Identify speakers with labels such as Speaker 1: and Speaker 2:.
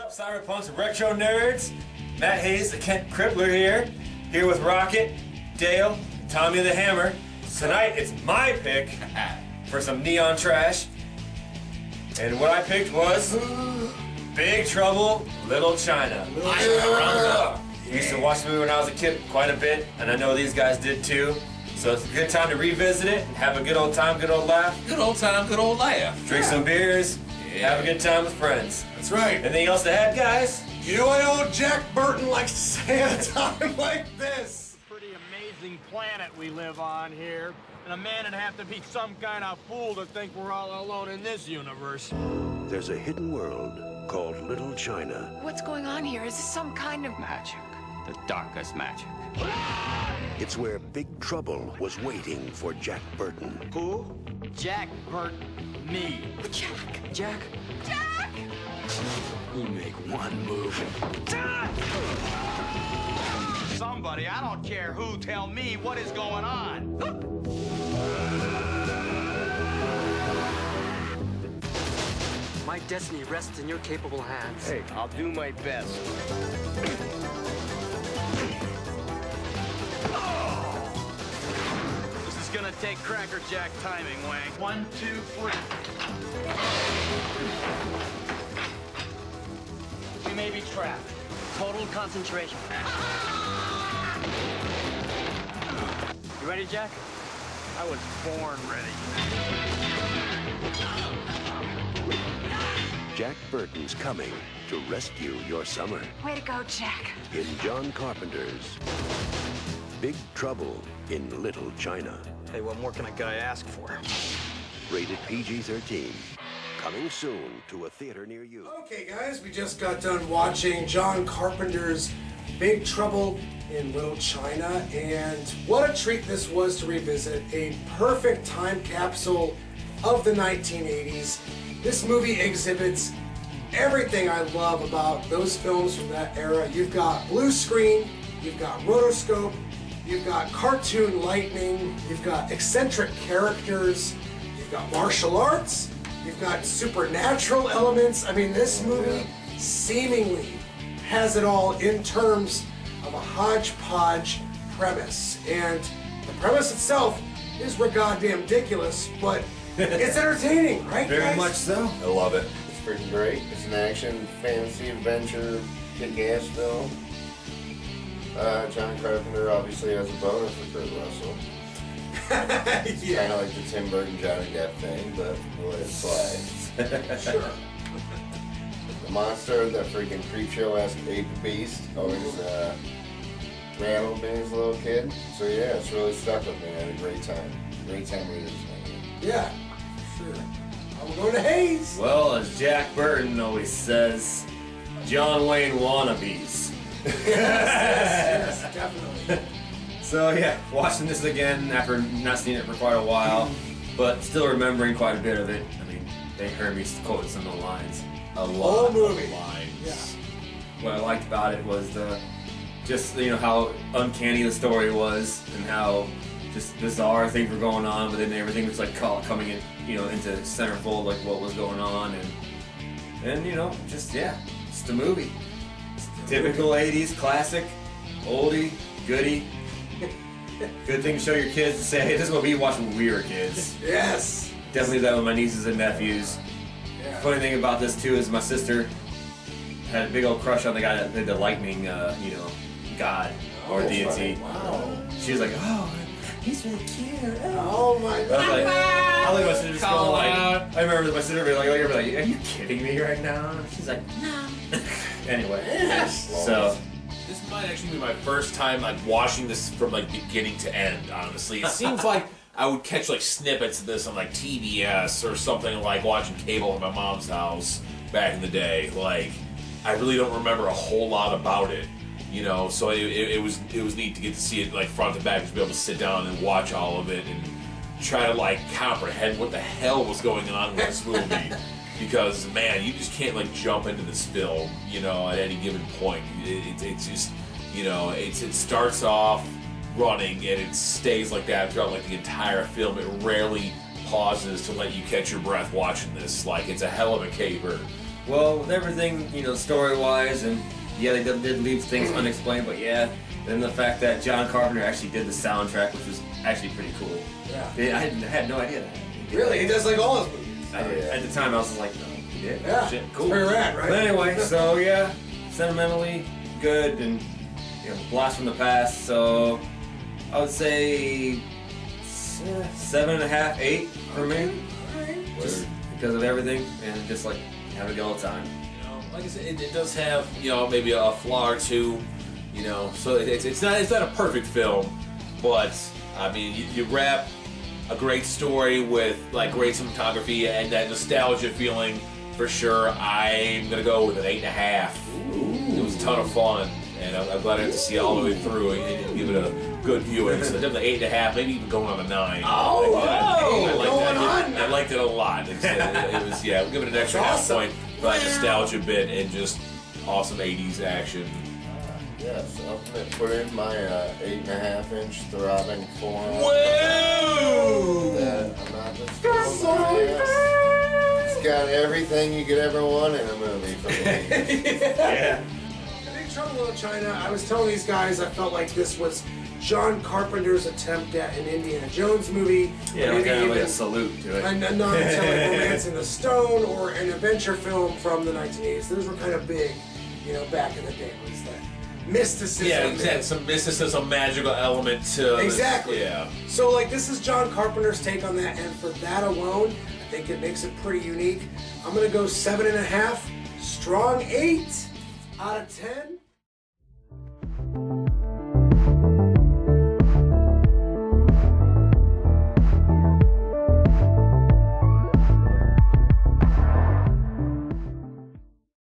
Speaker 1: What's up, Cyberpunks and Retro Nerds? Matt Hayes, the Kent Crippler here with Rocket, Dale, Tommy the Hammer. Tonight it's my pick for some neon trash. And what I picked was Big Trouble, Little China. Used to watch the movie when I was a kid quite a bit, and I know these guys did too. So it's a good time to revisit it, have a good old time, good old laugh.
Speaker 2: Good old time, good old laugh.
Speaker 1: Drink some beers, have a good time with friends.
Speaker 3: That's right.
Speaker 1: Anything else to add, guys?
Speaker 3: You know what old Jack Burton likes to say at a time like this?
Speaker 4: Pretty amazing planet we live on here. And a man would have to be some kind of fool to think we're all alone in this universe.
Speaker 5: There's a hidden world called Little China.
Speaker 6: What's going on here? Is this some kind of
Speaker 7: magic? The darkest magic.
Speaker 5: It's where Big Trouble was waiting for Jack Burton.
Speaker 4: Who? Jack Burton. Me.
Speaker 6: Jack?
Speaker 4: Jack?
Speaker 6: Jack!
Speaker 7: You make one move.
Speaker 4: Somebody, I don't care who, tell me what is going on.
Speaker 8: My destiny rests in your capable hands.
Speaker 4: Hey, I'll do my best. This is gonna take Cracker Jack timing, Wang. 1, 2, 3. We may be trapped.
Speaker 8: Total concentration.
Speaker 4: You ready, Jack? I was born ready.
Speaker 5: Jack Burton's coming to rescue your summer.
Speaker 6: Way to go, Jack.
Speaker 5: In John Carpenter's Big Trouble in Little China.
Speaker 8: Hey, what more can a guy ask for?
Speaker 5: Rated PG-13. Coming soon to a theater near you.
Speaker 3: Okay, guys, we just got done watching John Carpenter's Big Trouble in Little China, and what a treat this was to revisit. A perfect time capsule of the 1980s. This movie exhibits everything I love about those films from that era. You've got blue screen, you've got rotoscope, you've got cartoon lightning, you've got eccentric characters, you've got martial arts, you've got supernatural elements. I mean, this movie seemingly has it all in terms of a hodgepodge premise. And the premise itself is goddamn ridiculous, but it's entertaining, right,
Speaker 1: Very
Speaker 3: guys?
Speaker 1: much so.
Speaker 2: I love it.
Speaker 9: It's freaking great. It's an action, fantasy, adventure, kick-ass film. John Carpenter obviously has a bonus with Kurt Russell. It's kind of like the Tim Burton Johnny Depp thing, but we'll let it slide.
Speaker 3: Sure.
Speaker 9: The monster, that freaking creep show-esque ape beast, always rattled me as a little kid. So yeah, it's really stuck with me. I had a great time. Great time reading this movie.
Speaker 3: Yeah, sure. I'm going to Hayes.
Speaker 1: Well, as Jack Burton always says, John Wayne wannabes.
Speaker 3: Yes, definitely.
Speaker 1: So yeah, watching this again after not seeing it for quite a while, but still remembering quite a bit of it. I mean, they heard me quote some of the lines. A lot
Speaker 3: movie.
Speaker 1: of lines.
Speaker 3: Yeah.
Speaker 1: What I liked about it was how uncanny the story was and how just bizarre things were going on, but then everything was like coming in, into centerfold, like what was going on, and just a movie. Typical 80s classic, oldie, goodie. Good thing to show your kids and say, hey, this is what we watched when we were kids.
Speaker 3: Yes.
Speaker 1: Definitely that with my nieces and nephews.
Speaker 3: Yeah.
Speaker 1: Funny thing about this too is my sister had a big old crush on the guy that did the lightning, god or deity.
Speaker 3: Wow.
Speaker 1: She was like, oh, he's really cute.
Speaker 3: Oh my
Speaker 1: I was
Speaker 3: God.
Speaker 1: like, I look at my sister just
Speaker 2: Call
Speaker 1: going like,
Speaker 2: out.
Speaker 1: I remember my sister being like, are you kidding me right now? She's like, no. Anyway, so.
Speaker 2: This might actually be my first time like watching this from like beginning to end, honestly. It seems like I would catch like snippets of this on like TBS or something, like watching cable at my mom's house back in the day. Like, I really don't remember a whole lot about it, so it was neat to get to see it like front to back, to be able to sit down and watch all of it and try to like comprehend what the hell was going on with this movie. Because man, you just can't like jump into this film, at any given point. It's just, it starts off running and it stays like that throughout like the entire film. It rarely pauses to let you catch your breath watching this. Like, it's a hell of a caper.
Speaker 1: Well, with everything, story-wise, and yeah, they did leave things unexplained, but yeah, then the fact that John Carpenter actually did the soundtrack, which was actually pretty cool.
Speaker 3: Yeah.
Speaker 1: I had no idea that.
Speaker 3: Really? He does like all his movies.
Speaker 1: At the time, I was like, no, he did?
Speaker 3: Yeah.
Speaker 1: Shit,
Speaker 3: It's
Speaker 1: cool.
Speaker 3: very rad, right?
Speaker 1: But anyway, so yeah, sentimentally good and blast from the past. So I would say 7.5, 8 for me, just because of everything and just like having a good old time.
Speaker 2: Like I said, it does have maybe a flaw or two, So it's not a perfect film, but I mean you wrap a great story with like great cinematography and that nostalgia feeling for sure. I'm gonna go with an 8.5. It was a ton of fun, and I'm glad I got to see it all the way through and give it a good viewing. So definitely 8.5, maybe even going on a 9. I liked it a lot. It was we'll give it an extra half point for that nostalgia bit and just awesome 80s action.
Speaker 9: Yeah, so I'm gonna put in my 8.5-inch throbbing forearm.
Speaker 2: Whoa!
Speaker 9: I'm not just throwing my ass. It's got everything you could ever want in a movie for me.
Speaker 1: Yeah.
Speaker 3: Big Trouble in Little China, I was telling these guys I felt like this was John Carpenter's attempt at an Indiana Jones movie.
Speaker 1: Yeah,
Speaker 3: maybe
Speaker 1: kind of like a
Speaker 3: even
Speaker 1: salute to it.
Speaker 3: a non-metallic Romance in the Stone or an adventure film from the 1980s. Those were kind of big, back in the day. It was that mysticism.
Speaker 2: Yeah, exactly. Some mysticism, magical element to
Speaker 3: Exactly.
Speaker 2: Yeah.
Speaker 3: So, this is John Carpenter's take on that, and for that alone, I think it makes it pretty unique. I'm gonna go 7.5, strong 8 out of 10.